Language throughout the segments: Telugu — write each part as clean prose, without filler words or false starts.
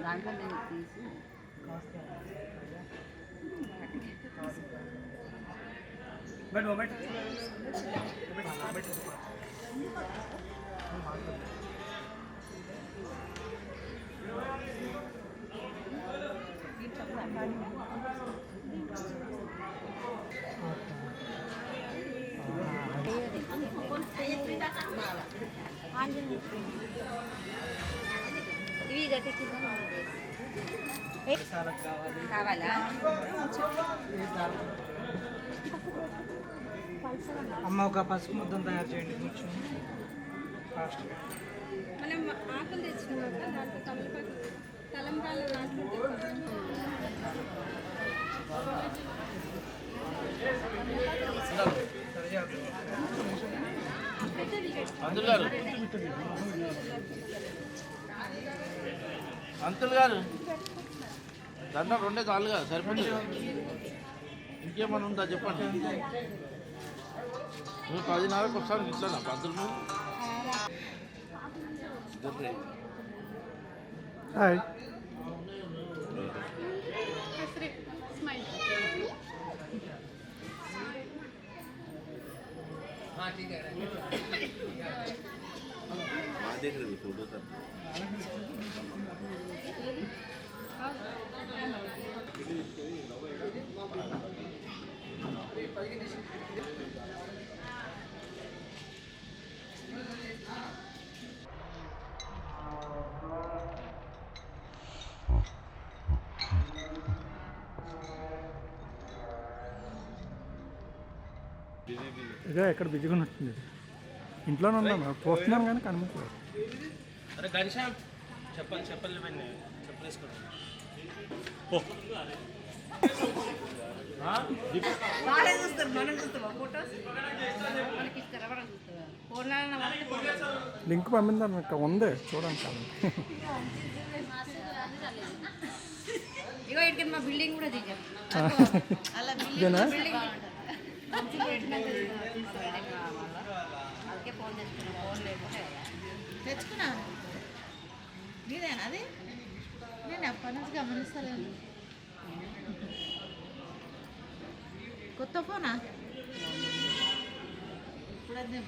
దాంట్లో నేను తీసి కావాలా అమ్మ ఒక పసుపు ముద్దను తయారు చేయండి కొంచెం ఫాస్ట్. మనం ఆకులు తెచ్చినాక దాంట్లో తలంబ్రాలు అంకుల్ గారు దాంట్లో రెండే చాలు కదా సరిపోయింది. ఇంకేమన్నా ఉందా చెప్పండి. మీరు 10:30కి ఒకసారి ఇస్తాను పంతులు. హాయ్ फोटो तर ఇదే ఎక్కడ బిజీగా ఉన్నట్టుంది. ఇంట్లోనే ఉన్నాను, పోస్తున్నాను కానీ కనిపించలేదు. అరే గణేషా చెప్పాలి చెప్పాలి చెప్పలేసుకోండి. లింక్ పంపిందాను ఇక్కడ ఉంది చూడండి. ఇగో ఇక్కడికి మా బిల్డింగ్ కూడా దిగాం. ఇదేనా తెచ్చుకున్నా నీదేనా అది? నేను ఎప్పటి నుంచి గమనిస్తలేను. కొత్త ఫోనా? ఇప్పుడు అది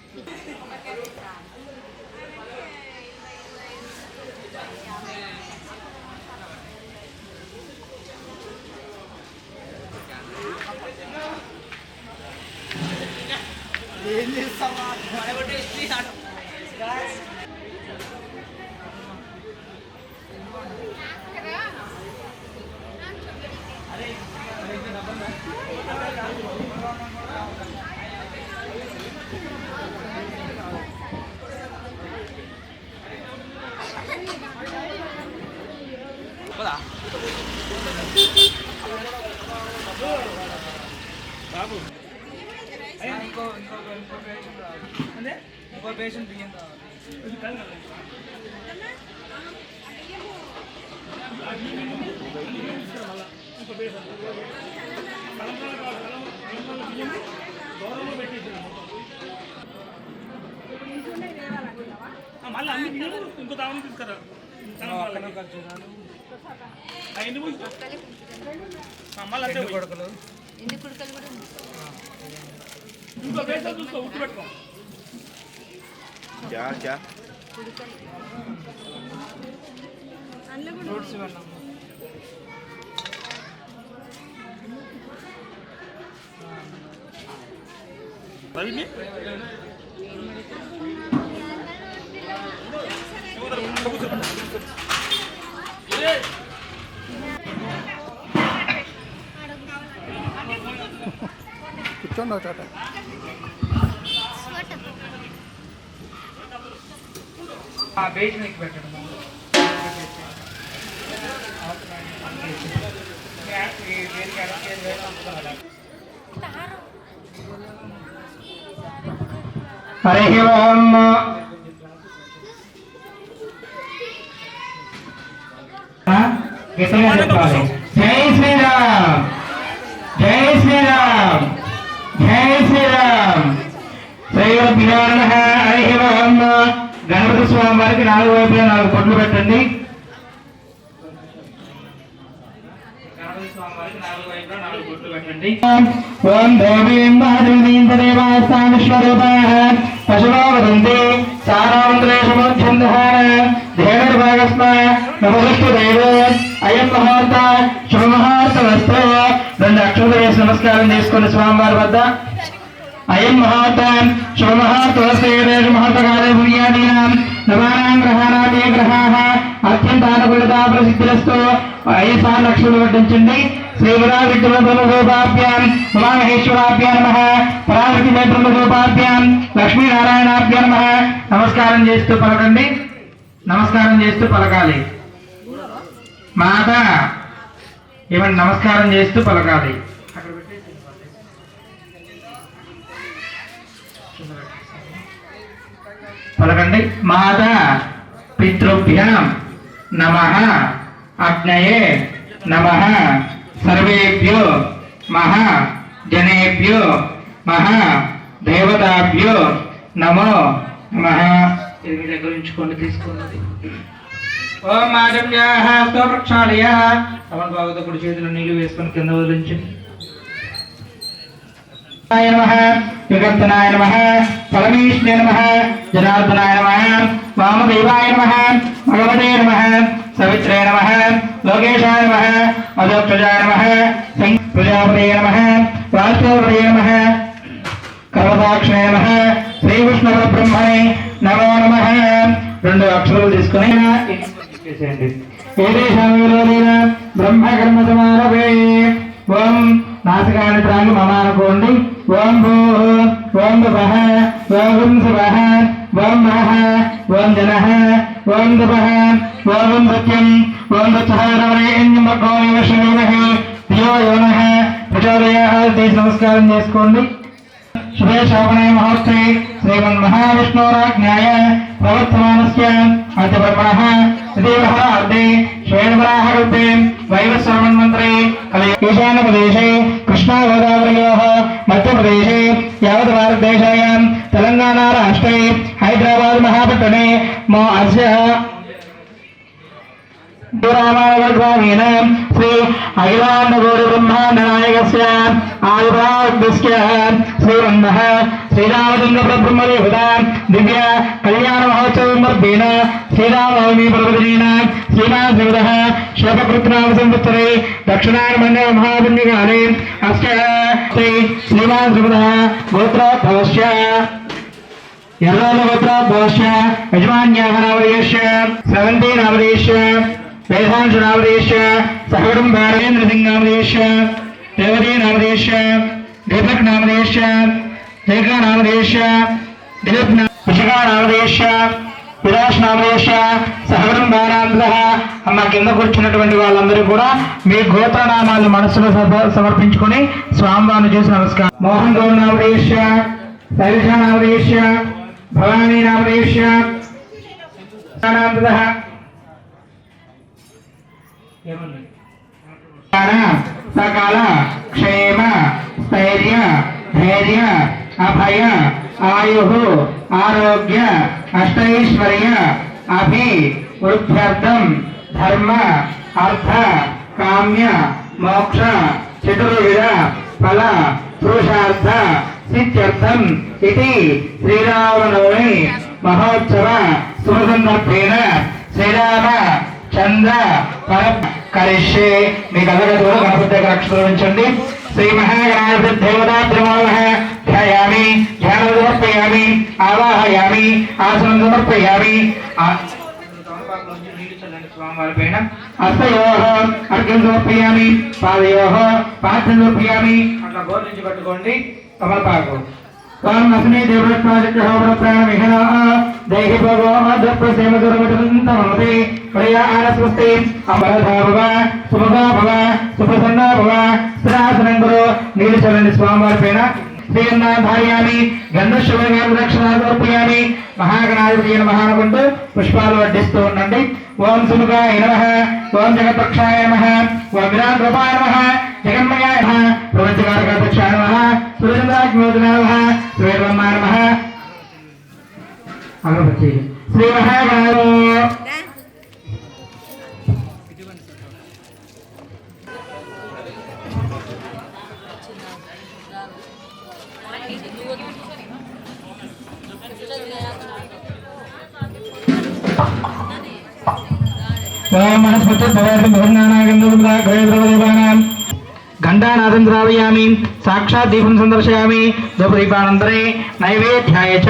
ఏం చేస్తావా? బాబు ఇంకో పేషెంట్ బియ్యం కావాలి. మళ్ళీ అన్ని ఇంకో దాని తీసుకురా. మళ్ళీ కొడుకులు ఎన్ని కుడుకలు కూడా ఇంకో పేషెంట్ చూసుకో ఉట్టు పెట్టుకో. क्या क्या ఫ్రూట్స్ ఇవ్వండి. రవిని కూర్చోండి చోట. బేసిక్ పెట్టండి. దేనికి హరి ఓం. గట్టిగా చెప్పాలి. జై శ్రీరామ్, జై శ్రీరామ్, జై శ్రీరామ్. శ్రీగురుభ్యో నమః. హరి ఓం. గణపతి స్వామి వారికి 4 వైపులా 4 పొట్లు పెట్టండి. ఓం దేవీం వాదేవీం తదేవాస్తాం విశ్వరూపాః పశవో వదంతి సారావంతరేషమోచ్ఛందః దేవర్భాగస్మ నమోస్తు దేవో అయం మహోర్త శుభమహోర్తమస్తు. 2 అక్షరాలు వేసి నమస్కారం చేసుకుని స్వామివారి వద్ద అయం మహోర్త శుభమహోర్తమస్తు. మహోర్తకాలే భూయాదీనాం నవానాం గ్రహాణాం ఏ గ్రహాః అత్యంతానుకూలతా ప్రసిద్ధిరస్తు. 5 సార్లు అక్షరాలు వడ్డించండి. శ్రీ విరావిద్రూపాభ్యాం ఉమామహేశ్వరాభ్యాం నమః. పరాశక్తి నేత్రూపాభ్యాం లక్ష్మీనారాయణాభ్యాం నమః. నమస్కారం చేస్తూ పలకండి. నమస్కారం చేస్తూ పలకాలి. మాట ఏమంటే నమస్కారం చేస్తూ పలకాలి. పలకండి. మాత పితృభ్యాం నమః. అగ్నయే నమః. సర్వేభ్యో మహా జనేభ్యో మహా దేవతాభ్యో నమో నమః. ఇది మీ దగ్గర ఉంచుకోండి, తీసుకున్నది. ఓం మాధవ్యాః స్తోత్రక్షాళయ. తమన్ బాగుతో కుడి చేతులు నీళ్లు వేసుకొని కింద వదిలించండి. నమః విగర్తనాయ నమః. పరమేశ్వరాయ నమః. జనార్దనాయ నమః. వామదేవాయ నమః. భగవతే నమః. సవిత్రే నమః. లోకేశాయ నమః. అదోక్షజాయ నమః. ప్రజాపతే నమః. వాస్తవే నమః. కర్మసాక్షిణే నమః. శ్రీకృష్ణపరబ్రహ్మణే నమో నమః. 2 అక్షరాలు తీసుకుని చేసేయండి. ఏదేశాం విరోధేన బ్రహ్మకర్మ సమారభే. ఓం నాసికాన్ని త్రాగి మమ అనుకోండి. ఓం భూ ఓం భువః ఓం శివః ఓం మహః ఓం జనః ఓం దుఃఖః ఓం సత్యం ఓం దచ్చహారవరేణ్యమకోనివశమేమహి ప్రచోదయాత్. నమస్కారం చేసుకోండి. శుభే శోభనే మహోత్సే శ్రీమన్మహావిష్ణోరాజ్ఞాయ ప్రవర్తమానస్య అద్యబ్రహ్మణః తదేవః అర్ధే శ్వేతవరాహకల్పే వైవస్వన్మంత్రే ఈశాన్య ప్రదేశే కృష్ణా గోదావరయోః మధ్యప్రదేశే యావత్ భారతదేశాయాం తెలంగాణ రాష్ట్రే హైదరాబాద్ మహాపట్టణే మో అస్య రామాయణ శ్రీ అఖిలాండ గౌరీ బ్రహ్మాండ నాయకస్య ఆదిభాగస్య శ్రీమన్మః శ్రీరామచంద్ర బ్రహ్మదేవత దివ్య కళ్యాణ మహోత్సవం మర్దేన శ్రీరామనవమి పర్వదినేన శ్రీమాన్ శ్రీవదః శోభకృత్నామ సంవత్సరే దక్షిణాయన మహాపుణ్యకాలే అస్య శ్రీ శ్రీమాన్ శ్రీవదః గోత్రోద్భవస్య యర్వాలగోత్రోద్భవస్య యజమాన్యాః నామధేయస్య స్రవంతి నామధేయస్య వేదాంశ నామధేయస్య సహకుటుంబారేంద్ర సింగ్ నామధేయస్య రేవతి నామధేయస్య దీపక్ నామధేయస్య రేఖా నామధేయస్య దిలీప్ విశిఖా నామధేయస్య విలాస్ నామధేయస్య సహకుటుంబారాంధ్రః. అమ్మ కింద కూర్చున్నటువంటి వాళ్ళందరూ కూడా మీ గోత్రనామాలను మనసులో సమర్పించుకొని స్వామివారిని చేసి నమస్కారం. మోహన్ గౌడ్ నామధేయస్య శైలజ నామధేయస్య భవానీ నామధేయస్య సకాల క్షేమ స్థైర్య ధైర్య అభయ ఆయు ఆరోగ్య అష్టైశ్వర్య అభి వృద్ధ్యర్థం ధర్మ అర్థ కామ్య మోక్ష చతుర్విధ ఫల పురుషార్థ సిద్ధ్యర్థం ఇది శ్రీరామనవమి మహోత్సవ శుభ సందర్భేన శ్రీరామ చంద్ర పర కరిష్యే. మీకు అందరికీ కూడా గణపతి దగ్గర అక్షరాలు ఉంచండి. శ్రీ మహాగణాధిపతి దేవతా త్రిమూలః ధ్యాయామి. ధ్యానం సమర్పయామి. ఆవాహయామి. ఆసనం సమర్పయామి. స్వామివారి పైన హస్తయోః అర్ఘ్యం సమర్పయామి. పాదయోః పాద్యం సమర్పయామి. అట్లా గోరు నుంచి పట్టుకోండి. తమలపాకు త్వం అస్మి దేవృష్టాజిహోప్రాణమిహన దేహి భగో అద్రప్రసేమదుర్మటంతమతే ప్రియ ఆనస్వస్తి అమరధా భవ సుభగా భవ సుప్రసన్నా భవ స్థిరాసనం గురు. నీళ్ళు చల్లండి స్వామివారి పైన. శ్రీగంధాధార్యామి గంధశుభదక్షిణార్పయామి మహాగణాధిపతి నమః అనుకుంటూ పుష్పాలు వడ్డిస్తూ ఉండండి. ఓం సుముఖాయ నమః, ఓం జగత్పక్షాయ నమః, ఓం విరాట్ రూపాయ నమః, జగన్మయాయ నమః, ప్రపంచకారకాధ్యక్షాయ నమః, సురచంద్రాగ్నిమోదనాయ నమః, శ్రీబ్రహ్మాయ నమః. అగరబత్తి శ్రీ మహాగణాధిపతి घंटानादं द्रावयामि साक्षात् दीपं संदर्शयामि धूपदीपानन्तरे नैवेद्याय च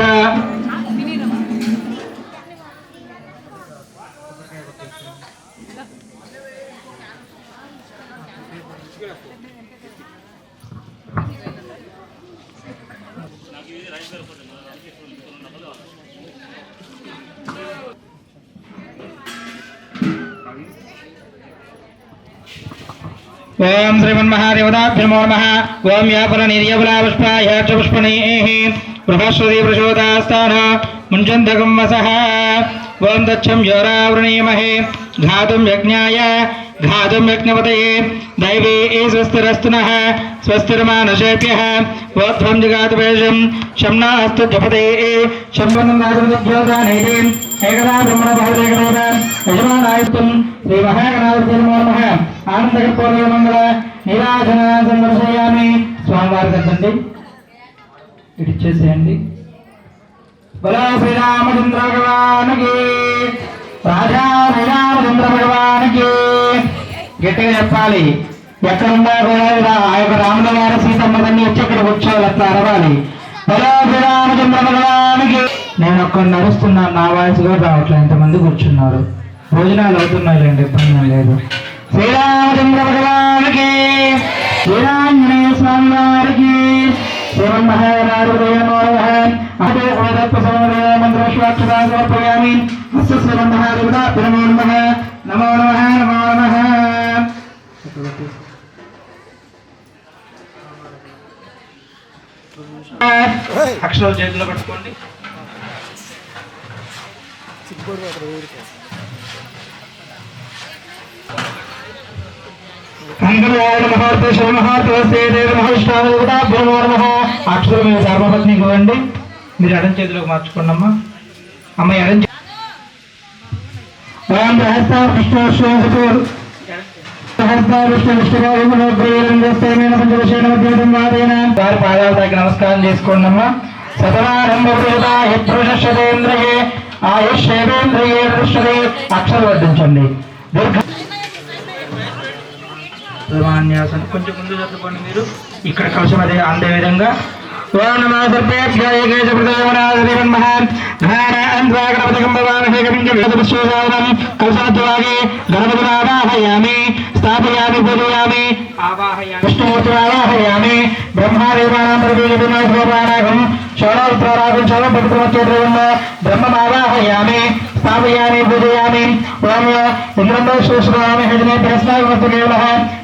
ओम श्रीमन्महादेवताभ्यो नमः। ओम यापरनिर्यबलापुष्पाय च पुष्पणेः बृहस्पति प्रचोदास्तान मुञ्चन्तकं वसः। ओम दच्छं योरावृणीमहे घातुं यज्ञाय घातुं यज्ञपतये दैवे स्वस्तिरस्तु नः स्वस्तिर्मानुषेभ्यः वोध्वं जगातवेशं शम्नास्तु जपते शम्बन्नं राजपतिभ्योदानैते एकदा ब्रह्मण भवदेकदेव यजमानायत्वं श्री महागणाधिपते नमो नमः। आनन्दकर्पूरमङ्गल నీరాజనాన్ని సందర్శయామి. స్వామివారి కదండి ఇటు ఇచ్చేసేయండి. బలో శ్రీరామచంద్ర భగవానికి రాజా శ్రీరామచంద్ర భగవానికి గట్టిగా చెప్పాలి. ఎక్కడున్నా కూడా ఆ యొక్క రాముల వారి సీతమ్మని వచ్చి ఇక్కడ కూర్చోవాలి, అట్లా అరవాలి. బలో శ్రీరామచంద్ర భగవానికి. నేను ఒక్కడ నడుస్తున్నాను, నా వాయిస్ కూడా రావట్లేదు, ఎంతమంది కూర్చున్నారు. భోజనాలు అవుతున్నాయిలేండి, ఇబ్బంది లేదు. శ్రీరామచంద్ర భగవానికి శ్రీరాంజనేయ స్వామి వారికి శ్రీమన్మహాగణాధిపతయే నమో నమః. అదే మంత్రశ్వాక్షరా సమర్పయామి. అస్య శ్రీమన్మహాదేవతాభ్యో నమో నమః. నమో నమః నమో నమః. అక్షరాలు చేతిలో పట్టుకోండి. అక్షరం మీద ధర్మపత్ని ఇవ్వండి. మీరు ఎడం చేతిలోకి మార్చుకోండమ్మా. అమ్మాయి ఎడం వారి పాదాలు తగ్గి నమస్కారం చేసుకోండి అమ్మా. శతమానందేంద్రియే ఆయుష్యేంద్రియే అక్షరం వడ్డించండి. కొంచెం ముందు చదువుకోండి మీరు. ఇక్కడ కలశం అదే అందే విధంగా ఓం నమో సర్వేభ్యాయ గణపతిమావాహయామి స్థాపయామి పూజయామి విష్ణుమూర్తిమావాహయామి బ్రహ్మాదేవానాం షోడోత్తరాగం షోడోపవిత్రమత్యోద్రవం బ్రహ్మమావాహయామి స్థాపయామి పూజయామి. ఓం ఇంద్రంశ్రేష్ఠామి హజనే ప్రశ్నావస్తుకేవలః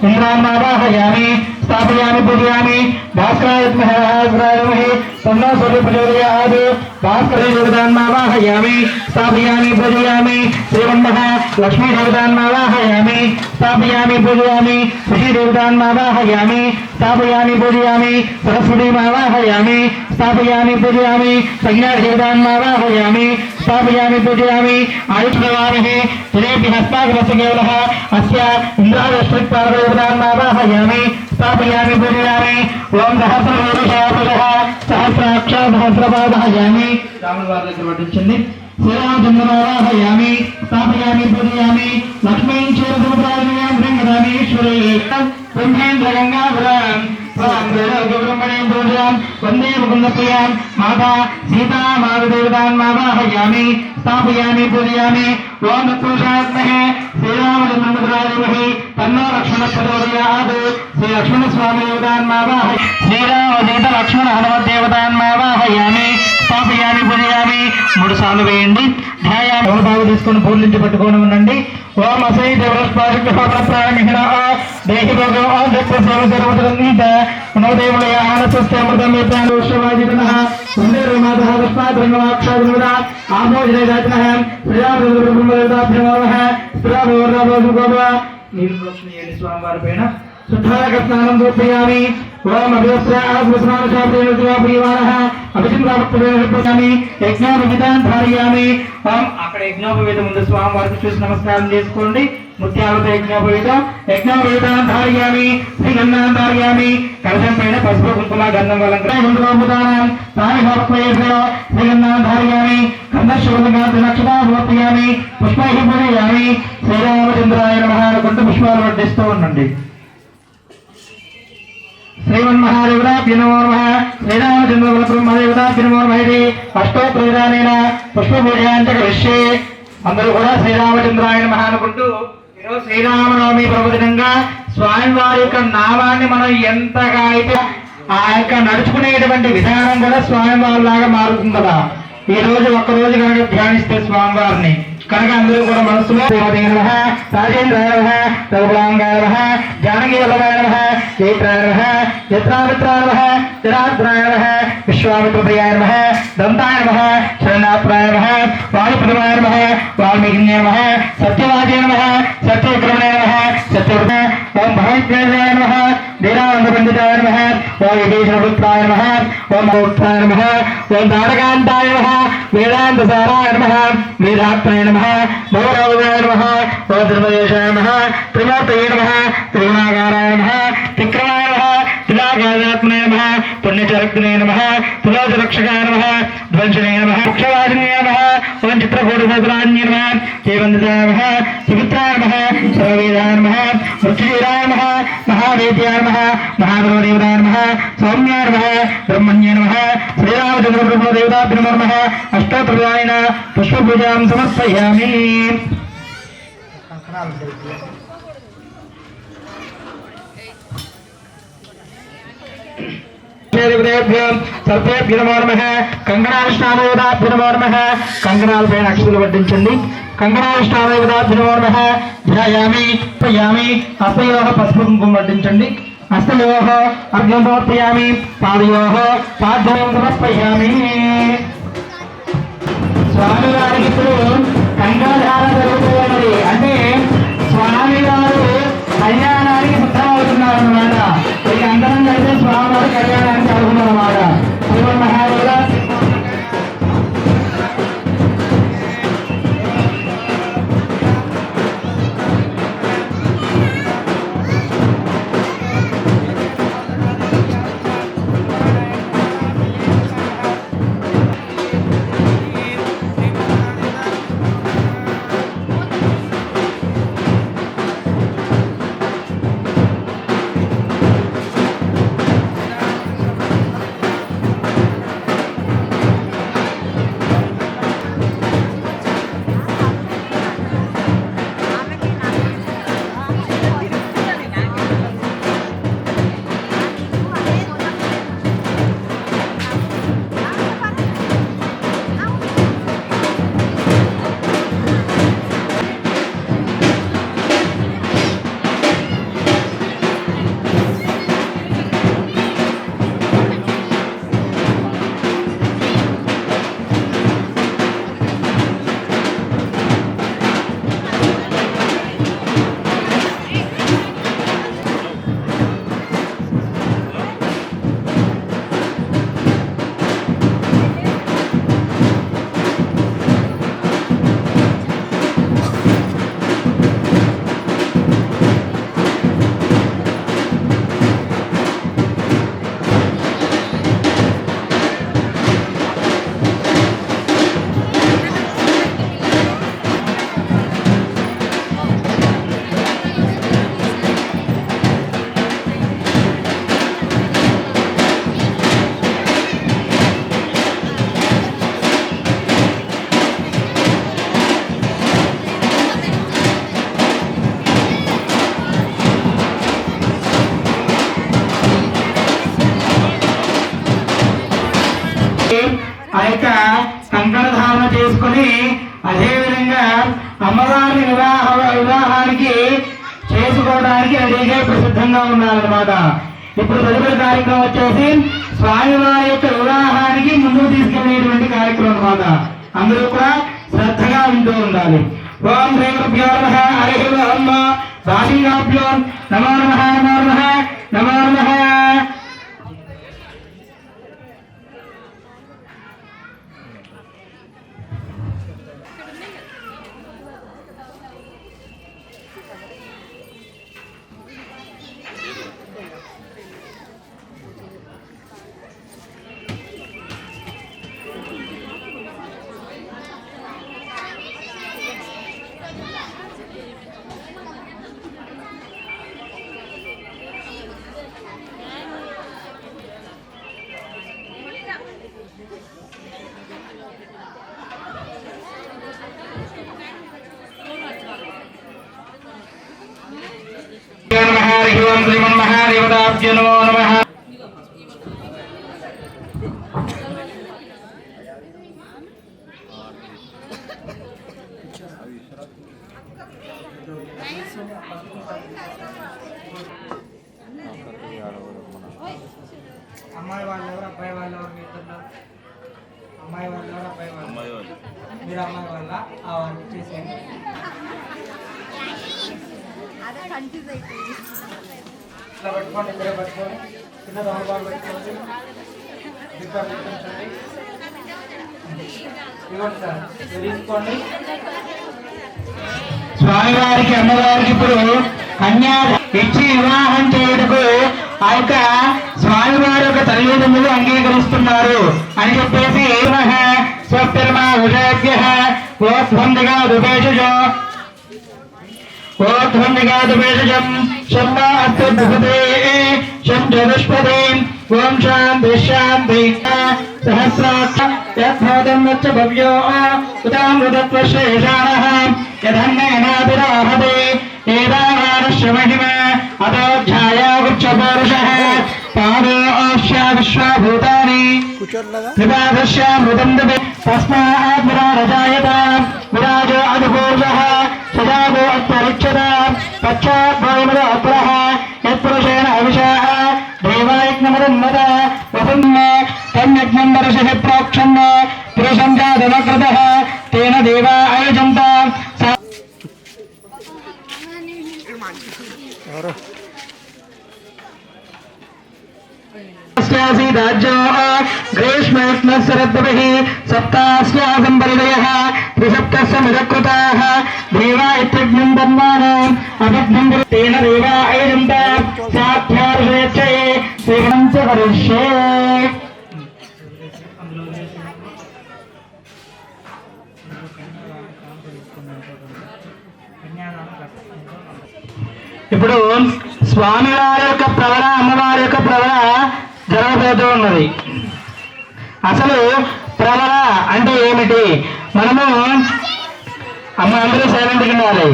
ఇంద్రాన్నావాహయామి స్థాపయామి పూజయామి. భాస్కరాయత్మహే తన్నో సూర్య ప్రచోదయాత్ భాస్కరే దేవతాన్మావాహయామి స్థాపయామి పూజయామి. శ్రీమన్మః లక్ష్మీ దేవతాన్మావాహయామి స్థాపయామి పూజయామి. శశి దేవతాన్మావాహయామి స్థాపయామి పూజయామి. సరస్వతీమావాహయామి స్థాపయామి పూజయామి. సంజ్ఞా దేవతాన్మావాహయామి స్థాపయామి పూజయామి. ఆయుష్మావాహే జనేభ్య హస్తాగమస్కేవలః అస్య ఇంద్రాదశ్రిత్పాదదేవతాన్మావాహయామి స్థాపయామి పూజయామి. ఓం సహస్రవర్షాపురః సహస్రాక్ష సహస్రపాదయామి. రాముల వారి దగ్గర పట్టించండి. శ్రీరామచంద్రమావాహయామి స్థాపయామి పూజయామి. లక్ష్మీం క్షీరసముద్రాజయాం శ్రీరామేశ్వరీ బ్రహ్మేంద్ర గంగాధరాం వందే ముకుందప్రియాం మాతా సీతా మాతృదేవతాన్మావాహయామి స్థాపయామి పూజయామి. ఓం తత్పురుషాత్మహే శ్రీరామచంద్రమహే తన్నో లక్ష్మణ ప్రచోదయాత్ శ్రీ లక్ష్మణ స్వామి దేవతాన్మావాహయ శ్రీరామ సీత లక్ష్మణ హనుమత్ దేవతాన్మావాహయామి స్థాపయామి పూజయామి. 3 సార్లు వేయండి. ధ్యాయాన్ని బాగు తీసుకొని పూర్ణించి పట్టుకొని ఉండండి. ఓం అసై దేవరస్పాశిప్రాయమిహిణ దేహి భోగం ఆదిత్యసేవసర్వతరంత మనోదేవులయ ఆనస్వస్థమృతమేతానుష్యవాజితనః సుందరమాతః పుష్పాద్రంగమాక్షాద్రంగదా ఆమోదితేజాతనః శ్రీరామచంద్రబ్రహ్మదేవతాభ్యమోహ శ్రీరామవర్ణభోజగోభ నీరుప్రోక్షణీయేని స్వామివారి పైన శుద్ధాగ స్నానం సమర్పయామి. ఓం అభివస్త్రాస్మస్నానశాస్త్రేణువానః అభిషింద్రాపయామి యజ్ఞోపవీతాన్ ధారయామి. ఓం అక్కడ యజ్ఞోపవీతం ముందు స్వామివారికి చూసి నమస్కారం చేసుకోండి. ముత్యాలతో యజ్ఞోపవీతాన్ ధారయామి. శ్రీగంధాన్ ధారయామి. కలశం పైన పసుపు కుంకుమ గంధం వలంకృతానం శ్రీగంధాన్ ధారయామి. గంధశోభగాక్షతామర్పయామి. పుష్పైః పూజయామి. శ్రీరామచంద్రాయ నమః అనుకుంటూ పుష్పాలు వడ్డిస్తూ ఉండండి. శ్రీమన్మహాదేవతాభ్యో నమః శ్రీరామచంద్రబ్రహ్మదేవతాభ్యో నమః ఇది అష్టోత్తరవిధానేన పుష్పపూజాంచ కరిష్యే. అందరూ కూడా శ్రీరామచంద్రాయ నమః అనుకుంటూ ఈరోజు శ్రీరామనవమి పర్వదినంగా స్వామివారి యొక్క నామాన్ని మనం ఎంతగా అయితే ఆ యొక్క నడుచుకునేటువంటి విధానం కూడా స్వామివారి లాగా మారుతుంది కదా. ఈ రోజు ఒక్కరోజు కనుక ధ్యానిస్తే స్వామివారిని కనుక అందరూ కూడా మనసులో రాజేంద్రాయ నమః రఘులాంగాయ నమః జానకీ వల్లభాయ నమః చైత్రాయ నమః చిత్రామిత్రాయ నమః చిరాత్రాయ నమః విశ్వామిత్రప్రియాయ నమః దంతాయ నమః శరణాప్రాయ నమః వాయుప్రభాయ నమః వాల్మీకిన్య నమః సత్యవాజయ నమః సత్యవిక్రమణాయ నమః సత్యవృత ఓం భగవద్వేదాయ నమః ధీరానందపండితాయ నమః ఓం విభీషణపుత్రాయ నమః ఓం మౌత్రాయ నమః ఓం తారకాంతాయ నమః వేదాంతసారాయ నమః వేదాత్మాయ నమః భౌరవాయ నమః ఓం ధర్మదేశాయ నమః త్రిమూర్తయే నమః త్రిగుణాకారాయ నమః త్రిక్రమాయ నమః త్రిలాకారాత్మనే నమః పుణ్యచరక్తనే నమః తులాజరక్షకాయ నమః ధ్వంసనే నమః ముఖ్యవాసినే నమః ఓం చిత్రకూటసోదరాన్యే నమః జయవందితాయ నమః సుమిత్రాయ నమః సర్వవేదాయ నమః మృత్యుంజయాయ నమః మహావేద్యాయ నమః మహాదేవదేవతాయ నమః సౌమ్యాయ నమః బ్రహ్మణ్యాయ నమః శ్రీరామచంద్ర బ్రహ్మదేవతాభ్యో నమః అష్టోత్తరాయణ పుష్పపూజాం సమర్పయామి. సర్వేభ్యో నమో నమః. కంకణానుష్ఠానయోధాభ్యో నమో నమః. కంకణాల పైన అక్షతలు వడ్డించండి. కంకణానుష్ఠానయోధాభ్యో నమో నమః. ధ్యాయామి పయామి. హస్తయోః పసుపు కుంకుమ వడ్డించండి. హస్తయోః అర్ఘ్యం సమర్పయామి. పాదయోః పాద్యం సమర్పయామి. స్వామివారికి ఇప్పుడు కంకణధారణ జరుగుతున్నది. అంటే స్వామివారు కళ్యాణానికి సిద్ధమవుతున్నారు అన్నమాట. ఇది అందరం కలిసి స్వామివారి కళ్యాణానికి అవుతున్నారు అన్నమాట. శ్రీమన్మహాదేవ ఆ యొక్క కంకణ ధారణ చేసుకుని అదే విధంగా ఆ అమ్మవారిని వివాహానికి చేసుకోవడానికి రెడీగా ప్రసిద్ధంగా ఉన్నారన్నమాట. ఇప్పుడు తదుపరి కార్యక్రమం వచ్చేసి స్వామివారి యొక్క వివాహానికి ముందుకు తీసుకెళ్లేటువంటి కార్యక్రమం అన్నమాట. అందరూ కూడా శ్రద్ధగా వింటూ ఉండాలి. ఓం శ్రీ గురుభ్యో నమః హరి ఓం భాషింగాభ్యో నమో నమః నమో నమః నమో నమః. శ్రీమన్మహాదేవతాభ్యో నమో నమః. అమ్మాయి వాళ్ళు ఎవరు అబ్బాయి వాళ్ళు ఎవరు మీ ఇద్దరు? అమ్మాయి వాళ్ళు ఎవరు అబ్బాయి వాళ్ళు? మీరు అమ్మాయి వాళ్ళ వాళ్ళు చేసేయండి. ఇట్లా పట్టుకోండి, ఇద్దరే పట్టుకోండి, చిన్న దొంగబాబు పెట్టుకోండి, దిబ్బ పెట్టించండి. ఇవ్వండి సార్, ఇది తీసుకోండి. స్వామివారికి అమ్మవారికి ఇప్పుడు కన్యా ఇచ్చి వివాహం చేయుటకు ఆ యొక్క స్వామివారి యొక్క తల్లిదండ్రులు అంగీకరిస్తున్నారు అని చెప్పేసి స్వస్తిర్మా విషయజ్ఞః ఓధ్వందిగా దుభేషజో ఓధ్వందిగాదుభేషజం శర్మా అస్త్రభుతే శం చతుష్పదే ఓం శాంతి శాంతి సహస్రాక్ష యద్భూతం వచ్చ భవ్యో ఉదామృతత్వశేషాణః యదన్నేనాభిరాహతే ఏదావానస్య మహిమ అతోధ్యాయాగుచ్చపౌరుషः పాదోశ్య విశ్వభూతాని వివాదశ్యామృతం దపి తస్మాత్ విరాజాయత విరాజో అధిపూర్వః సజాగో అత్పరిచ్ఛద పశ్చాద్భాయముద అపురః యత్పురుషేణ అవిషాః దేవాయజ్ఞమదన్మద వసున్న తన్యజ్ఞం వరుషః ప్రోక్షన్న పురుషం జాతమకృతః తేన దేవా అయజంత. రాజ్యో గ్రీష్మేష్మశరద్భిః సప్తాస్యాసం పరిదయః త్రిసప్తస్యమిదకృతాః దేవా ఇత్యజ్ఞం ధన్వానాం అబద్ధం తేన దేవా అయజంత సాధ్యార్హేచ్ఛయే సేవనం చ కరిష్యే. ఇప్పుడు స్వామివారి యొక్క ప్రవర అమ్మవారి యొక్క ప్రవర జరగబోతూ ఉన్నది. అసలు ప్రవర అంటే ఏమిటి? మనము అమ్మ అందరూ సైలెంట్గా ఉండాలి,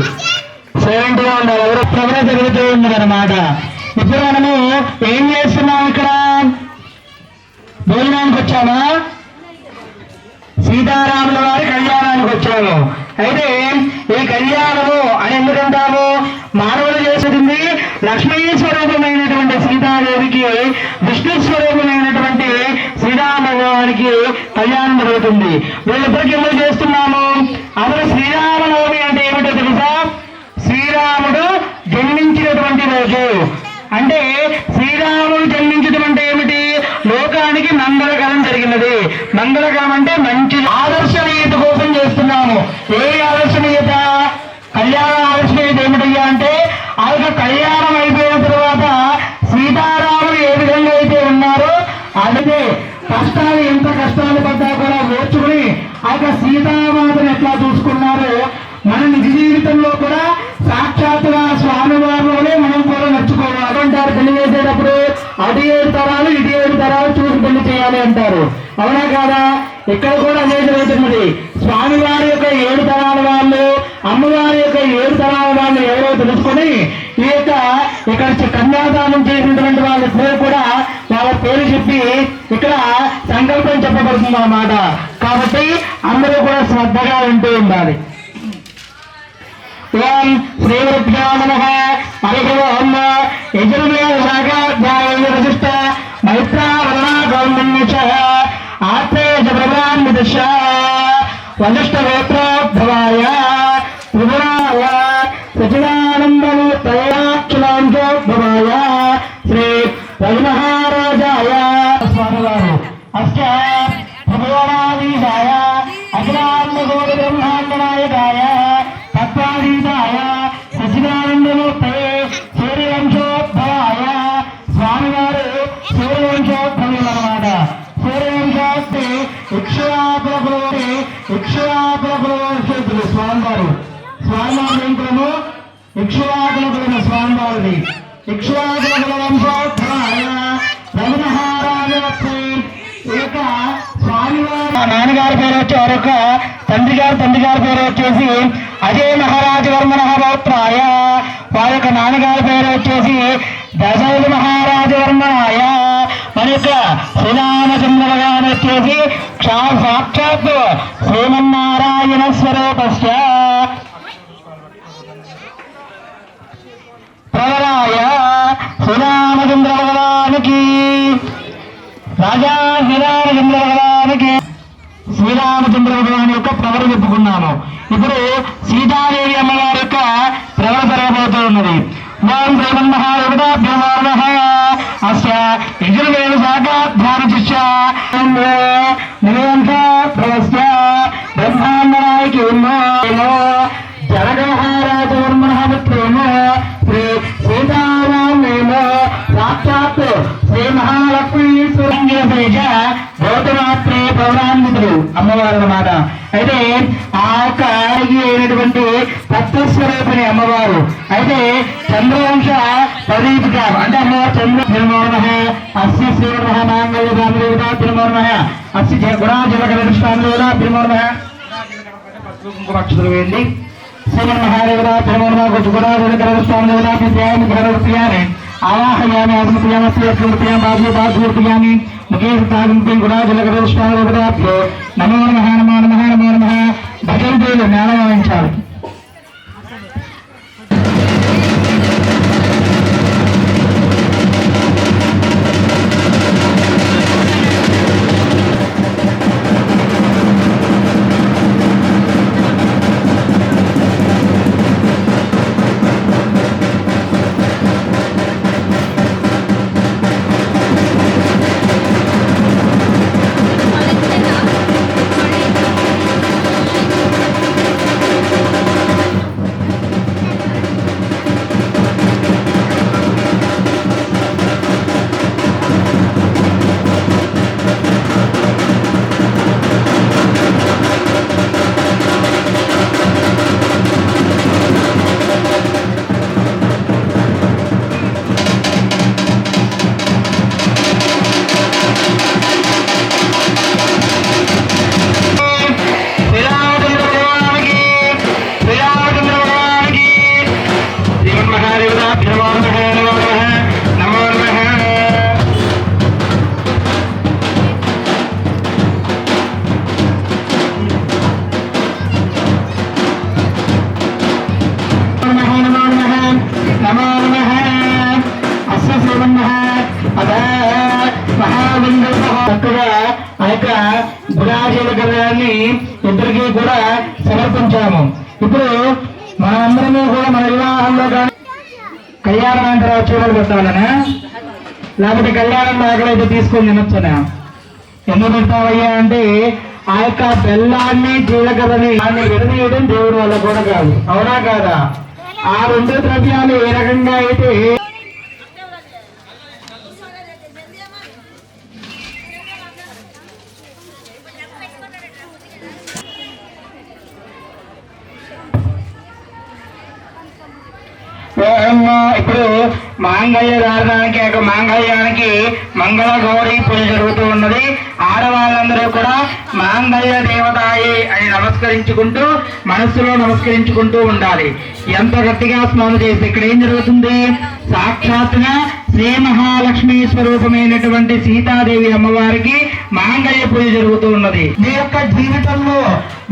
సైలెంట్గా ఉండాలి. ఎవరు ప్రవర జరుగుతూ ఉన్నది అనమాట. ఇప్పుడు మనము ఏం చేస్తున్నాం? ఇక్కడ భోజనానికి వచ్చామా? సీతారాముల వారి కళ్యాణానికి వచ్చాము. అయితే ఈ కళ్యాణము అని ఎందుకంటాము? మానవులు చేసేది లక్ష్మీ స్వరూపమైనటువంటి సీతాదేవికి విష్ణు స్వరూపమైనటువంటి శ్రీరామవారికి కళ్యాణం జరుగుతుంది. వీళ్ళిద్దరికి ఎందుకు చేస్తున్నాము? అసలు శ్రీరామనవమి అంటే ఏమిటో తెలుసా? శ్రీరాముడు జన్మించినటువంటి రోజు. అంటే శ్రీరాముడు జన్మించడం అంటే ఏమిటి? లోకానికి మంగళకరం జరిగినది. మంగళకరం అంటే మంచి ఆదర్శనీయత కోసం చేస్తున్నాము. ఏ ఆదర్శనీయత? కళ్యాణ ఆదర్శనీయత ఏమిటయ్యా అంటే ఆ యొక్క కళ్యాణం అయిపోయిన తర్వాత సీతారాములు ఏ విధంగా అయితే ఉన్నారో అదే కష్టాలు, ఎంత కష్టాలు పడ్డా కూడా ఓర్చుకుని ఆ యొక్క సీతామాతను ఎట్లా చూసుకున్నారో మన నిజ జీవితంలో కూడా సాక్షాత్తుగా స్వామివారిలోనే మనం కూడా నడుచుకోవాలి అంటారు. పెళ్లి చేసేటప్పుడు అటు 7 తరాలు ఇటు 7 తరాలు చూసి పెళ్లి చేయాలి అంటారు. అవునా కాదా? ఇక్కడ కూడా అదే జరుగుతున్నది. స్వామివారి యొక్క 7 తరాల వాళ్ళు, అమ్మవారి యొక్క 7 తరాల వాళ్ళు ఎవరో తెలుసుకొని ఈ యొక్క ఇక్కడ కన్యాదానం చేసినటువంటి వాళ్ళ పేరు కూడా వాళ్ళ పేరు చెప్పి ఇక్కడ సంకల్పం చెప్పబడుతుంది అన్నమాట. కాబట్టి అందరూ కూడా శ్రద్ధగా వింటూ ఉండాలి. ఓం శ్రీ గురుభ్యో నమః. హరి ఓం. యజుర్వేద శాఖాధ్యాయం విశిష్ట మైత్రావరణ గౌండన్యచ ఆత్రేయ బ్రహ్మాన్విదశ వనిష్ఠగోత్రోద్భవాయ త్రిపురాయ సచిదానందమూర్తయాక్షలాంజోద్భవాయ శ్రీ రఘుమహారాజాయ స్వామివారు అస్య భగవానాధీశాయ అఖిలాండకోటి బ్రహ్మాండనాయకాయ తత్వాధీశాయ సచిదానందమూర్తయే సూర్యవంశోద్భవాయ స్వామివారు సూర్యవంశోద్భవులు అన్నమాట. సూర్యవంశోద్భి ఇక్షువాకుల స్వామివారు స్వామివారు ఇక్షువాకుల స్వామివారిది ఇక్షువాకుల వంశోద్భవాయ రఘుమహారాజవత్సే. ఈ యొక్క స్వామివారు నాన్నగారి పేరు వచ్చి వారి యొక్క తండ్రి గారి పేరు వచ్చేసి అజయ్ మహారాజవర్మణ పౌత్రాయ. వారి యొక్క నాన్నగారి పేరు వచ్చేసి దశరథ మహారాజవర్మణాయ. మన యొక్క శ్రీరామచంద్ర గారు వచ్చేసి సాక్షాత్ శ్రీమన్నారాయణ స్వరూపస్య ప్రవరాయ శ్రీరామచంద్ర భగవానికి రాజా శ్రీరామచంద్ర భగవానికి శ్రీరామచంద్ర భగవాన్ యొక్క ప్రవర చెప్పుకున్నాము. ఇప్పుడు సీతాదేవి అమ్మవారి యొక్క ప్రవర జరగబోతూ ఉన్నది. ఓం శ్రీమన్మహాదేవతాభ్యో నమః. అస్య యజుర్వేద శాఖాధ్యానశిష్య నివేంద్రస్య బ్రహ్మాండనాయకేమో జనకమహారాజవర్మణః పుత్రేమో శ్రీ సీతారామేమో సాక్షాత్ శ్రీ మహాలక్ష్మీ సురంగేశ గౌతమాత్రే పౌరాన్వితుడు అమ్మవారు అన్నమాట. అయితే ఆ యొక్క అయినటువంటి తత్వస్వరూపిణి అమ్మవారు. అయితే చంద్రవంశ ప్రదీపిక అంటే అమ్మవారు చంద్ర తిరుమోర్మహ అస్య శ్రీమహ మాంగళ్య రామదేవత తిరుమోర్మహ అస్య గుణాజలకృష్ణాందేవత తిరుమోర్మహ కుంకుమక్షతులు వేయండి. శ్రీమన్మహాదేవత తిరుమోర్మహ గుణాజలకృష్ణాందేవత విద్యాన్ని ఆవాహయామి ఆత్మప్రియామస్యర్పయామి బాధ్యూర్పయామి ముఖే సాగంపం గుణాజలకృష్ణాందేవతాభ్యో నమో నమః నమో నమః నమో నమః. భజంతులు జ్ఞానమావించాలి. చక్కగా ఆ యొక్క గుణాజీల కళ్యాణాన్ని ఇద్దరికి కూడా సమర్పించాము. ఇప్పుడు మనందరము కూడా మన వివాహంలో కానీ కళ్యాణాంతరం చూడలు పెట్టాలనా లేకపోతే కళ్యాణం ఆకలైతే తీసుకొని తినొచ్చునా? ఎందుకు పెడతావయ్యా అంటే ఆ యొక్క బెల్లాన్ని జీలకర్రని దాన్ని విడదీయడం దేవుడి వల్ల కూడా కాదు, అవునా కాదా? ఆ రెండు ద్రవ్యాలు ఏ రకంగా అయితే ఇప్పుడు మాంగళ్య ధారణానికి మాంగళ్యానికి మంగళ గౌరీ పూజ జరుగుతూ ఉన్నది. ఆడవాళ్ళందరూ కూడా మాంగళ్య దేవతాయి అని నమస్కరించుకుంటూ మనస్సులో నమస్కరించుకుంటూ ఉండాలి. ఎంత గట్టిగా స్నానం చేస్తే ఇక్కడ ఏం జరుగుతుంది? సాక్షాత్తుగా శ్రీ మహాలక్ష్మి స్వరూపమైనటువంటి సీతాదేవి అమ్మవారికి మాంగళ్య పూజ జరుగుతూ ఉన్నది. మీ యొక్క జీవితంలో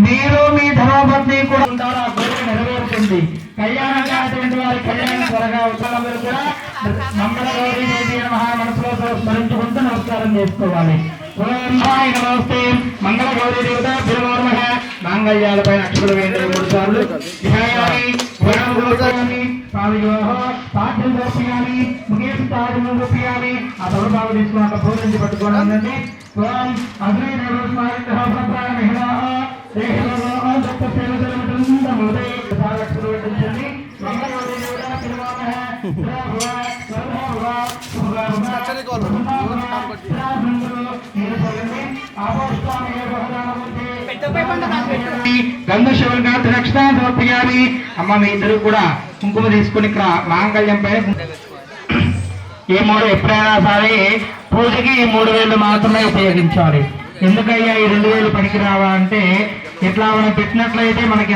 మీరు మీ ధర్మపత్ని కూడా ఉంటారు, ఆ కోరిక నెరవేరుతుంది. కళ్యాణం కానటువంటి వారి కళ్యాణం త్వరగా అవుతున్నవారు కూడా మంగళగౌరీ దేవి మనసులో స్మరించుకుంటూ నమస్కారం చేసుకోవాలి. నమస్తే మంగళగౌరీ దేవత బిరమోర్మః మాంగళ్యాలపై అక్షులు వేయండి 3 సార్లు. ఆ తలబాగు తీసుకుని ఒక పూరించి పట్టుకోవడం ఉందండి. గంధశివనాథ రక్షణ సమర్పయామి. అమ్మ మీ ఇద్దరు కూడా కుంకుమ తీసుకుని ఇక్కడ మాంగళ్యం పైన ఈ 3 ఎప్పుడైనా సరే పూజకి ఈ 3,000 మాత్రమే ఉపయోగించాలి. ఎందుకయ్యా ఈ 2,000 పనికి రావా అంటే ఇట్లా మనం పెట్టినట్లయితే మనకి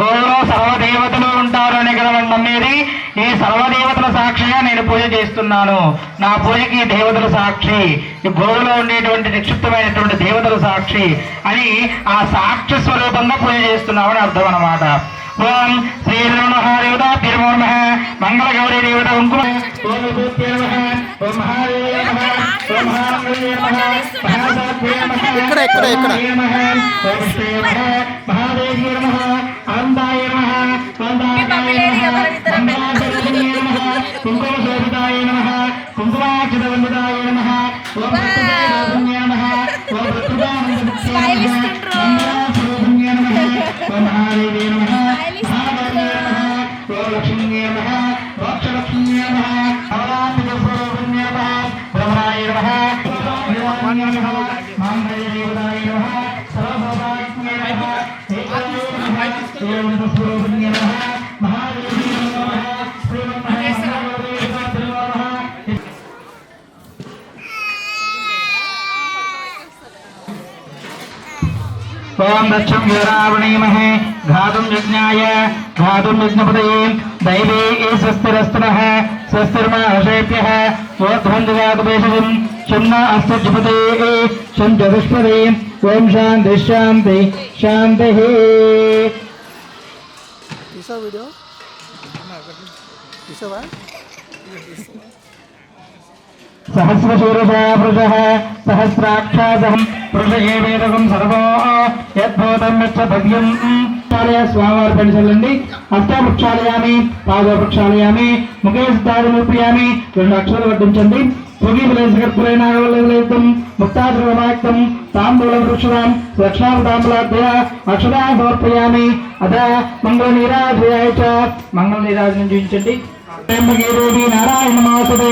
గోలో సర్వదేవతలు ఉంటారు అని కదా మనం నమ్మేది. ఈ సర్వదేవతల సాక్షిగా నేను పూజ చేస్తున్నాను, నా పూజకి దేవతల సాక్షి, ఈ గోవులో ఉండేటువంటి నిక్షిప్తమైనటువంటి దేవతల సాక్షి అని ఆ సాక్షి స్వరూపంగా పూజ చేస్తున్నావు అని అర్థం అన్నమాట. ఓం శ్రీ దేవత తిరుమూర్మః మంగళగౌరీ దేవత కుంకుమ ఆనందాయ కుంకుమ శోభితాయ నమః కుంకుమాక్షతవందితాయ నమః మహాదేవి నమః లక్ష్మీ నమః మోక్షలక్ష్మీ నమః అవరాంతికస్వరూపిణ్యే నమః బ్రహ్మణాయ నమః మాంగళ్య దేవతాయ నమః సర్వభౌమాత్మ్యే నమః ఏకస్వరూపిణ్యే నమః మహాదేవి నమః ఓం దక్షం వీరావణీమహే ఘాతుం యజ్ఞాయ ఘాతుం యజ్ఞపతయే దైవే స్వస్తిరస్తనః స్వస్తిర్మహర్షేభ్యః ఓధ్వం జగాతుభేషజం చిన్న అస్తజ్జపతే సం చతుష్పదే ఓం శాంతి శాంతి శాంతి. సహస్రశీర్షా పురుషః సహస్రాక్షాసః పురుష ఏవేదకం సర్వో యద్భూతం యచ్చభవ్యం. స్వామివారి పని చల్లండి. హస్తావృక్షాలయామి పాదవృక్షాలయామి ముఖే సిద్ధార్థమర్పయామి. 2 అక్షరాలు వడ్డించండి. భోగిఫలేశకర్పురైనాగవలయుతం ముక్తాద్రవమాక్తం తాంబూలం వృక్షణాం దక్షిణాంతాంబులాభ్య అక్షరాన్ని సమర్పయామి. అద మంగళ నీరాజయాయ చ మంగళ నీరాజనం చూపించండి. నారాయణ నమోస్తుతే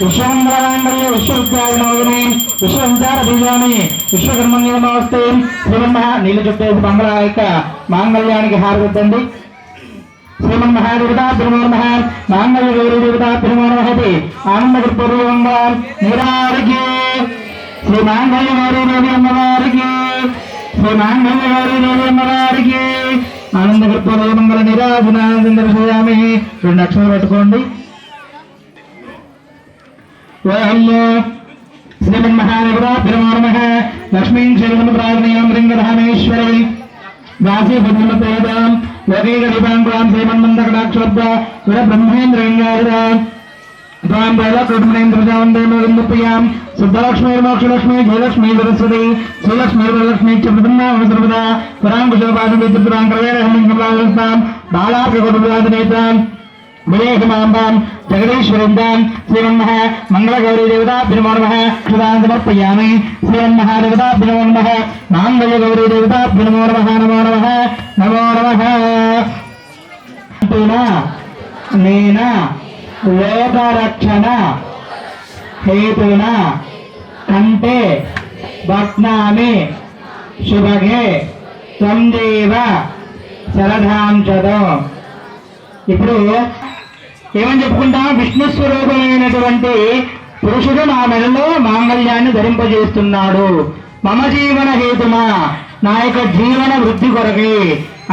విశ్వమంగళాంగళ్య విశ్వవిద్యాలయ విశ్వవిచార బీజామి విశ్వకర్మణ్య నమస్తే. శ్రీమన్మహ నీళ్ళు చుట్టేసి మంగళాయక మాంగళ్యానికి హారదిద్దండి. శ్రీమన్మహాదేవత తిరుమూర్మః మాంగళ్య గౌరీ దేవత తిరుమూర్మహతి ఆనందకృపూర్వంగా నిరారికే. శ్రీ మాంగళ్య గౌరీ దేవి అమ్మవారికి శ్రీ మాంగళ్య గౌరీ దేవి అమ్మవారికి ఆనందకృపూర్వ మంగళ నిరాజనానందం దర్శయామి. 2 అక్షరాలు పెట్టుకోండి. శ్రీమన్మహాదేవత తిరుమూర్మః లక్ష్మీం క్షేమం ప్రార్థనీయం లింగధామేశ్వరి దాసీ భద్రమతేదాం లోకైకదీపాంకురాం శ్రీమన్మందకటాక్షోద్భ సుర బ్రహ్మేంద్రేంద్రాం త్వాం వేదకృష్ణేంద్రజావందేమోపయాం శుద్ధలక్ష్మీ మోక్షలక్ష్మీ జయలక్ష్మీ సరస్వతి శ్రీలక్ష్మీ వరలక్ష్మీ చతుర్భుజాం సర్వదా పరాంకుశోపాదం బాలాభికుటుంబాధినేతాం వివేకమాంబాం జగదీశ్వరిందాం శ్రీమన్మహ మంగళగౌరీ దేవతాభ్యనమోర్మః అక్షరాన్ సమర్పయామి. శ్రీమన్మహాదేవతాభ్యనమోర్మః మాంగళ్య గౌరీ దేవతాభ్యనమోర్మః నమో నమః నమో నమః. నేన లోకరక్షణ హేతున కంటే బధ్నామి శుభగే త్వందేవ శరధాంచదో. ఇప్పుడు ఏమని చెప్పుకుంటాం? విష్ణు స్వరూపమైనటువంటి పురుషుడు నా మెడలో మాంగళ్యాన్ని ధరింపజేస్తున్నాడు. మమ జీవన హేతుమా నా యొక్క జీవన వృద్ధి కొరకే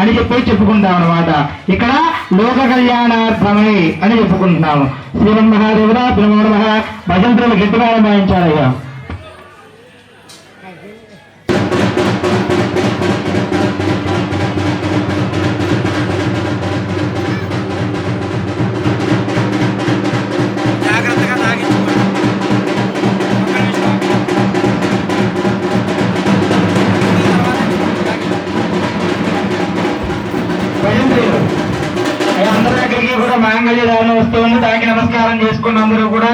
అని చెప్పుకుంటాం అనమాట. ఇక్కడ లోక కళ్యాణార్థమై అని చెప్పుకుంటున్నాము. శ్రీమన్ మహాదేవుడా బ్రహ్మ నమః. భజంత్రులు గట్టిగా భావించాలయ్యా. అందరి దగ్గరికి కూడా మాంగళ్య ధారణ వస్తుంది. దానికి నమస్కారం చేసుకున్న అందరూ కూడా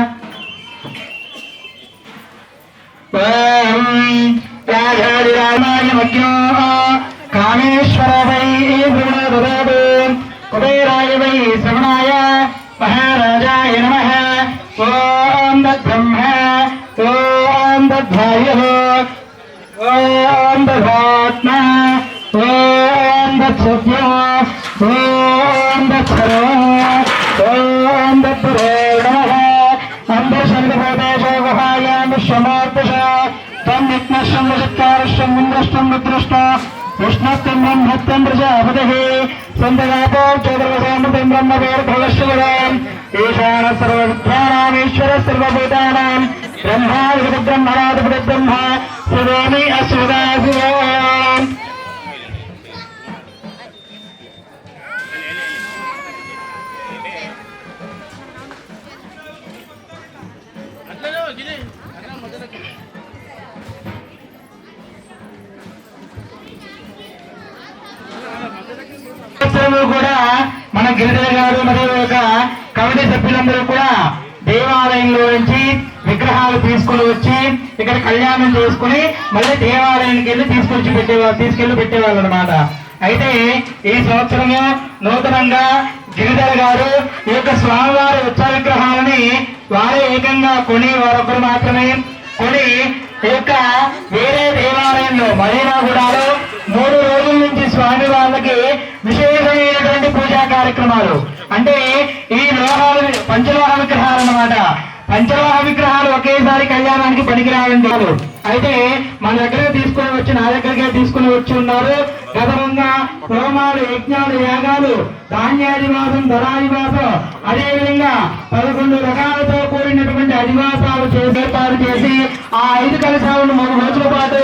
కామేశ్వర వై కుబేరాయ వై శ్రవణాయ మహారాజాయ నమః. ఓం తద్బ్రహ్మ ఓం తద్వాయు ఓం తదాత్మ ఓం తత్సత్యం ఓం తత్సర్వ ఓం తత్పురేణ అంబశంభూతేశ గుహాయాం విశ్వమూర్తిష తం విఘ్నశ్రం వశత్కారశ్రం ఇంద్రష్టం రుద్రష్ట విష్ణుత్వం బ్రహ్మత్వం ప్రజాపతిః సంతగాపో చతుర్వసామృతం బ్రహ్మవేర్భవశ్వరాం ఈశాన సర్వవిద్యానామీశ్వర సర్వభూతానాం బ్రహ్మాధిపతిబ్రహ్మణాధిపతి బ్రహ్మ శివోమి అశ్వదాశివం. కూడా మన గిరిధర గారు మరియు ఒక కమిటీ సభ్యులందరూ కూడా దేవాలయంలో నుంచి విగ్రహాలు తీసుకుని వచ్చి ఇక్కడ కళ్యాణం చేసుకుని మళ్ళీ దేవాలయానికి వెళ్ళి తీసుకెళ్లి పెట్టేవాళ్ళు అనమాట. అయితే ఈ సంవత్సరము నూతనంగా గిరిధర గారు ఈ యొక్క స్వామివారి ఉత్సవ విగ్రహాలని వారే ఏకంగా కొని వారొకరు మాత్రమే కొని ఈ యొక్క వేరే దేవాలయంలో మరీనాగూడలో 3 రోజుల నుంచి స్వామి వాళ్ళకి విశేషమైనటువంటి పూజా కార్యక్రమాలు, అంటే ఈ లోహాలు పంచలోహ విగ్రహాలు అన్నమాట. పంచలోహ విగ్రహాలు ఒకేసారి కళ్యాణానికి పనికిరావండి. అయితే మన దగ్గర నా దగ్గరకే తీసుకుని వచ్చి ఉన్నారు. గతంగా హోమాలు యజ్ఞాలు యాగాలు ధాన్యాదివాసం ధరాదివాసం అదేవిధంగా 11 రకాలతో కూడినటువంటి అధివాసాలు ఏర్పాటు చేసి ఆ 5 కలశాలను 3 రోజుల పాటు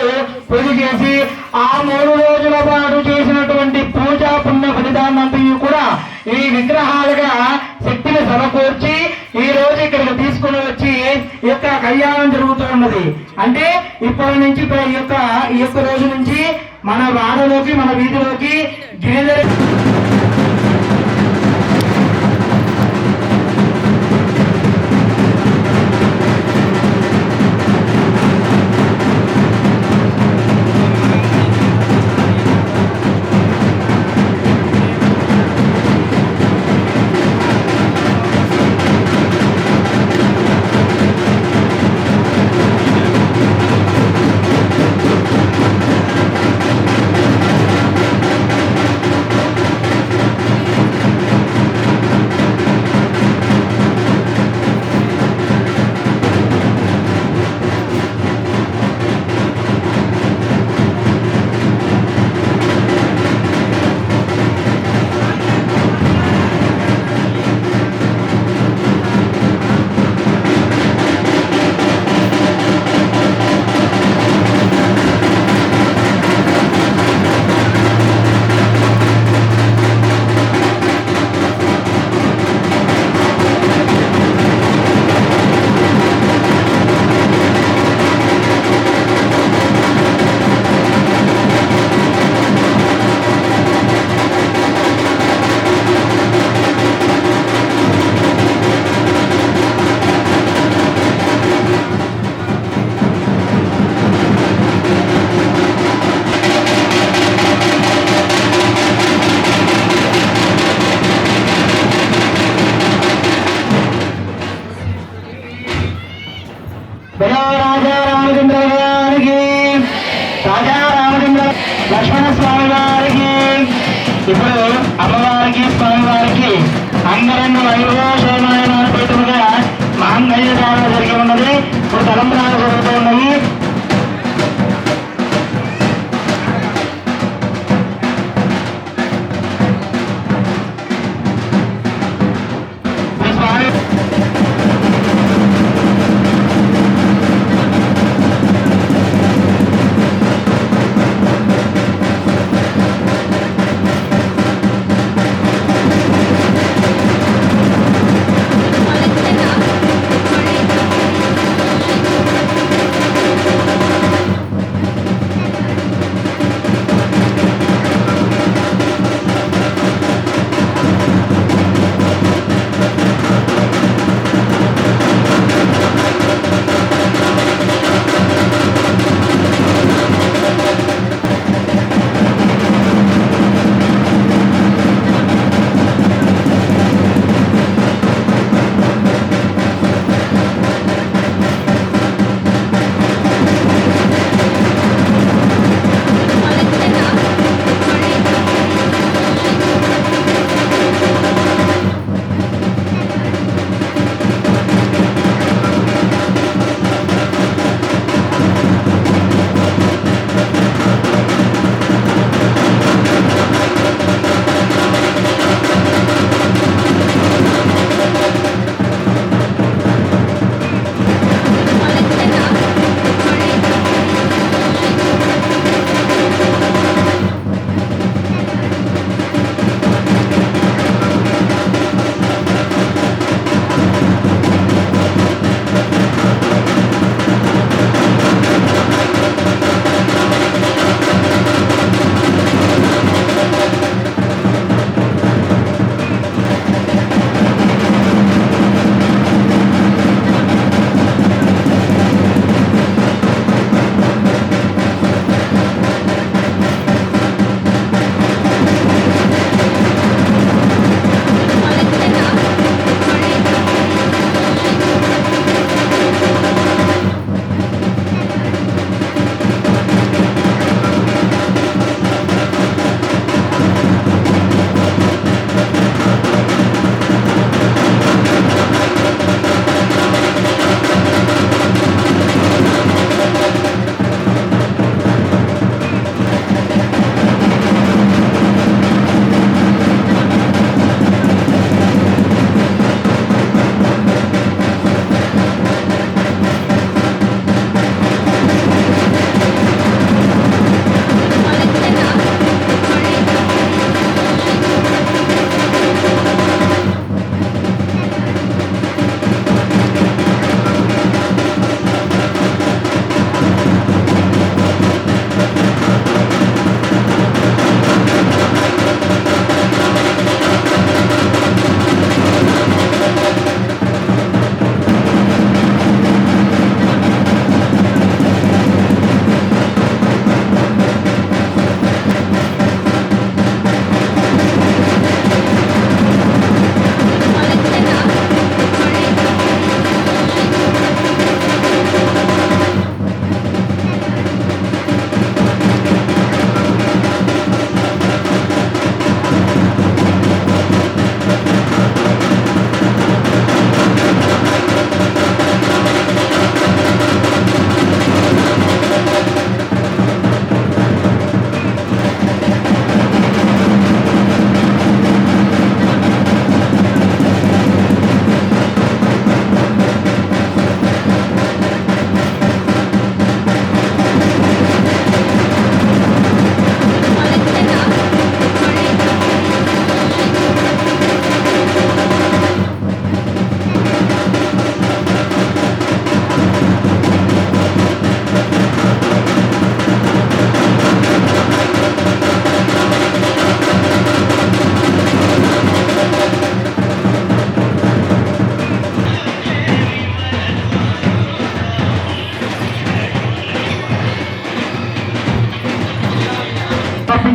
పూజ చేసి ఆ 3 రోజుల పాటు చేసినటువంటి పూజా పుణ్య ఫలితాన్నంతా కూడా ఈ విగ్రహాలుగా శక్తిని సమకూర్చి ఈ రోజు ఇక్కడికి తీసుకుని వచ్చి ఈ యొక్క కళ్యాణం జరుగుతూ ఉన్నది. అంటే ఇప్పటి నుంచి ఈ యొక్క రోజు నుంచి మన వాడలోకి మన వీధిలోకి గిరిధర రాజా రామచంద్ర గారికి రాజా రామచంద్ర లక్ష్మణ స్వామి వారికి ఇప్పుడు అమ్మవారికి స్వామివారికి అంగరంగ వైభవోషేమాయమానపేతులుగా మాంగళ్య ధారణ జరిగి ఉన్నది. ఇప్పుడు తలంబ్రాలు జరుగుతూ ఉన్నాయి.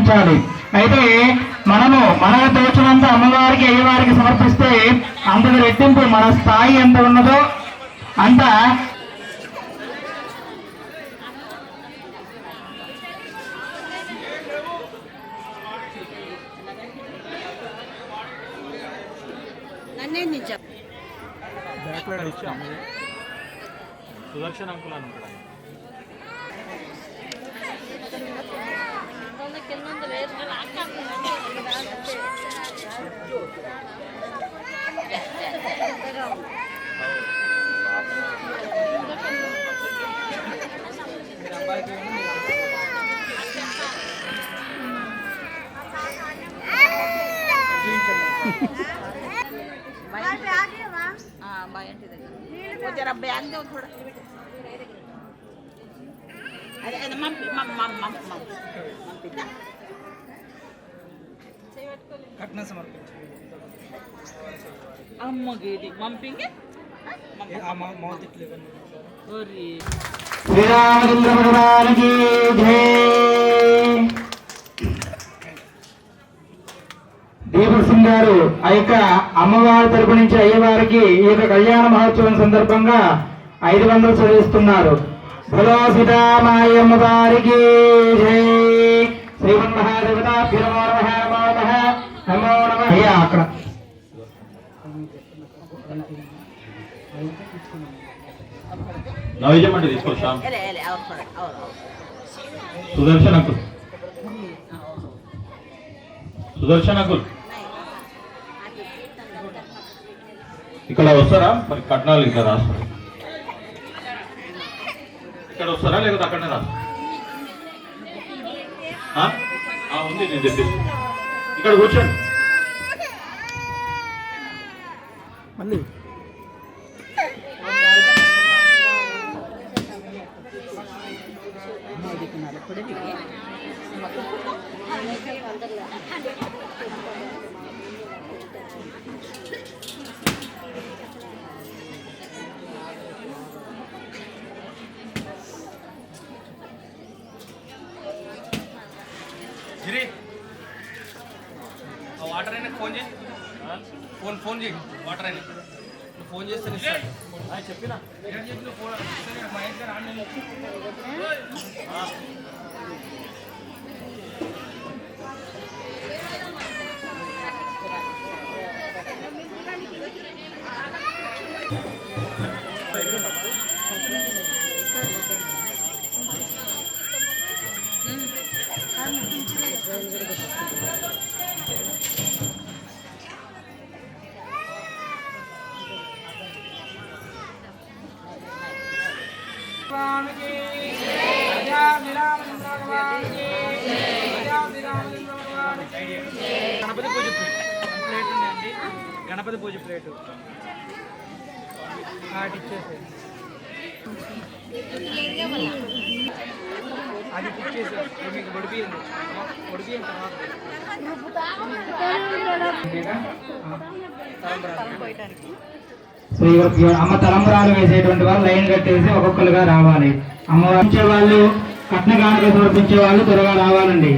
సమర్పించాలి. అయితే మనము మనకు తోచినంత అమ్మవారికి అయ్యవారికి సమర్పిస్తే అంతకు రెట్టింపు మన స్థాయి ఎంత ఉన్నదో అంత సుదర్శన్ అంకుల్ అనుకుంటా. जरा बैग दो थोड़ा अरे अरे मम मम मम मम मम पिता కట్న సమర్పించాలి. अम्म गेदी मम पिंगे మౌత్ ఇట్లేవన్నీ ओरी శ్రీరామచంద్ర భగవానికి జై. దీపక్ సింగ్ గారు ఆ యొక్క అమ్మవారి తరపు నుంచి అయ్యవారికి ఈ యొక్క కళ్యాణ మహోత్సవం సందర్భంగా 500 చదివిస్తున్నారు. భలో సీతామాయి అమ్మవారికి జై. శ్రీమన్ మహాదేవతాభ్యో నమః నమో నమః. అక్కడ నైవేద్యం తీసుకో శ్యామ్. एले एले और थोड़ा और సుదర్శన్ అంకుల్, సుదర్శన్ అంకుల్ ఇక్కడ వస్తారా? మరి కట్నాలు ఇక్కడ రాస్తారు. ఇక్కడ వస్తారా లేకపోతే అక్కడనే రాస్తారు? ఉంది, నేను చెప్పేసి ఇక్కడ కూర్చోండి. మళ్ళీ గిరి ఆ వాటర్ అయినా ఫోన్ చేయి. ఫోన్ చేయి. వాటర్ అయినా ఫోన్ చేస్తే చెప్పినా ఫోన్ మా ఇంట్లో రాను. గణపతి పూజ ప్లేట్ ఉన్నాయండి. గణపతి పూజ ప్లేటు ఇచ్చేసి అది ఇచ్చేసి మీకు ఒడిపియండి. ఒడిపియండి తర్వాత అమ్మ తలంబరాలు వేసేటువంటి వాళ్ళు లైన్ కట్టేసి ఒక్కొక్కరుగా రావాలి. అమ్మవారి వాళ్ళు కట్న కానుక సమర్పించే వాళ్ళు త్వరగా రావాలండి.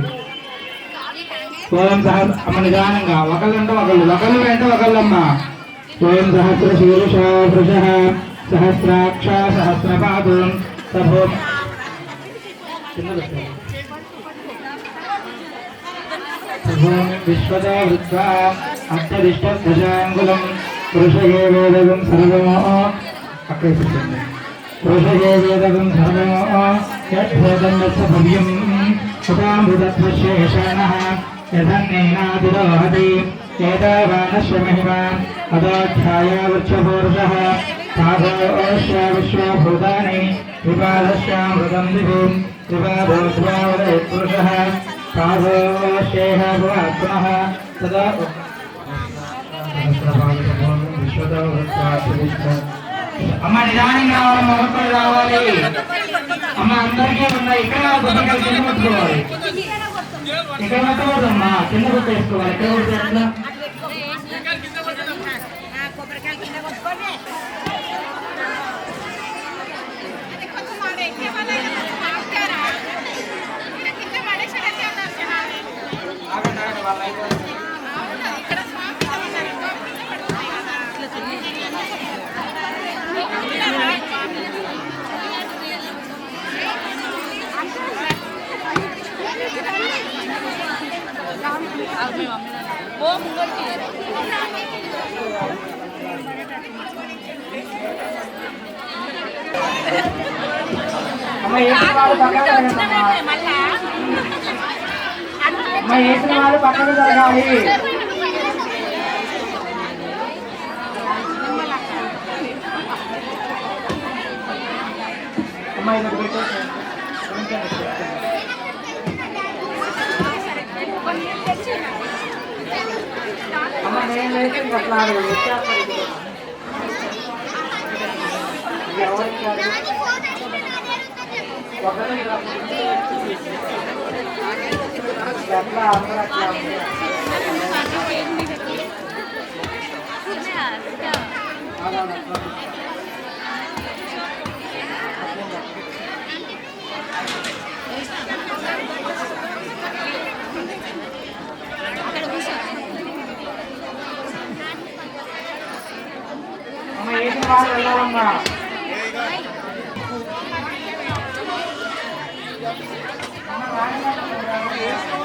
స్వయం అమ్మ నిదానంగా ఒకళ్ళంటే ఒకళ్ళు వెంట ఒకళ్ళమ్మ. స్వయం సహస్ర శీర్ష వృష సహస్రాక్ష సహస్రపాదు సభో విశ్వద వృత్వా అత్యధిష్టంగులం పురుషయే వేదగం సర్వమో అక్కడ పురుషయే వేదగం సర్వమో యద్భేదం భవ్యం సుతామృతత్వశేషాణః యథన్నేనాదిరోహతి ఏతావానస్య మహిమాన్ అదోధ్యాయ వృక్షపూరుషः పాదోశ్య విశ్వభూతాని విపాదశ్యామృతం దివం విపాదోద్వావదే పురుషः పాదోశ్యేహ పునః తదా అమ్మ నిదానంగా రావాలి. మొదలు రావాలి. అమ్మ అందరికీ ఉన్నాయి. ఇక్కడ గుడ్డకాయలు కింద కొట్టుకోవాలి. ఇక్కడ కొట్టకూడదమ్మా, కింద కొట్టేసుకోవాలి. ఇక్కడ కొడితే ఎట్లా? ఓ ముంగటి అమ్మ వేసిన వాళ్ళు పక్కన అమ్మ వేసిన వాళ్ళు పక్కన జరగాలి. అమ్మ ఇది పెట్టేసి అమ్మ నేను వేసి అట్లా ఎవరికి అట్లా అందరూ అట్లా అమ్మ వేసిన వాళ్ళు వెళ్ళాలమ్మా. అమ్మ